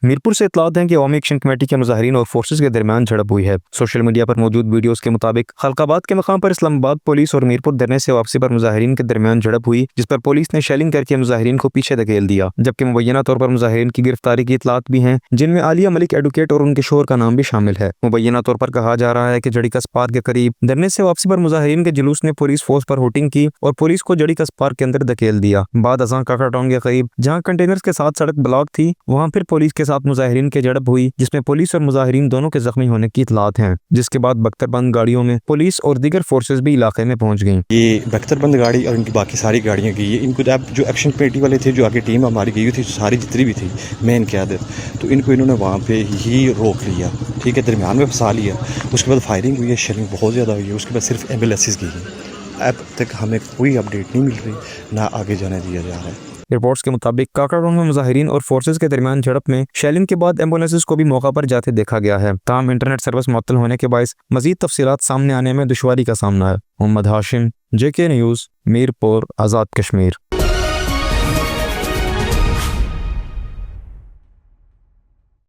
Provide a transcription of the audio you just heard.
मीरपुर से इतलात है कि अवामी एक्शन कमेटी के मुजाहिरीन और फोर्सेज के दरमियान झड़प हुई है। सोशल मीडिया पर मौजूद वीडियोस के मुताबिक खलकाबाद के मकाम पर इस्लामाबाद पुलिस और मीरपुर धरने से वापसी पर मुजाहिरीन के दरमियान झड़प हुई, जिस पर पुलिस ने शेलिंग करके मुजाहिरीन को पीछे धकेल दिया। जबकि मुबैना तौर पर मुजाहिरीन की गिरफ्तारी की इतलात भी हैं, जिनमें आलिया मलिक एडवोकेट और उनके शोहर का नाम भी शामिल है। मुबैना तौर पर कहा जा रहा है कि जड़ी कस पार्क के करीब धरने से वापसी पर मुजाहिरीन के जुलूस ने पुलिस फोर्स पर हुटिंग की और पुलिस को जड़ी कस पार्क के अंदर धकेल दिया। बाद अज़ां काका टाउन के करीब जहां कंटेनर्स के साथ सड़क ब्लॉक थी, वहां फिर पुलिस के साथ मुजाहिरीन के झड़प हुई, जिसमें पुलिस और मुजाहिरीन दोनों के जख्मी होने की इतलात हैं। जिसके बाद बख्तरबंद गाड़ियों में पुलिस और दीगर फोर्सेज भी इलाके में पहुंच गईं। ये बख्तरबंद गाड़ी और इनकी बाकी सारी गाड़ियाँ गई है। इनको अब जो एक्शन कमेटी वाले थे, जो आगे टीम हमारी गई थी, सारी जितनी भी थी मेन क़यादत, तो इनको इन्होंने वहाँ पे ही रोक लिया, ठीक है, दरमियान में फंसा लिया। उसके बाद फायरिंग हुई है, शेलिंग बहुत ज़्यादा हुई है। उसके बाद सिर्फ एम्बुलेंसेस गई हैं। अब तक हमें कोई अपडेट नहीं मिल रही, ना आगे जाने दिया जा रहा है। रिपोर्ट्स के मुताबिक काका टाउन में मुजाहिरीन और फोर्सेज के दरमियान झड़प में शेलिंग के बाद एम्बुलेंसेज को भी मौका पर जाते देखा गया है। ताहम इंटरनेट सर्विस मुअत्तल होने के बायस मजीद तफसीलात सामने आने में दुश्वारी का सामना है। Mohammad Hashim, JK news, Mirpur, Azad Kashmir.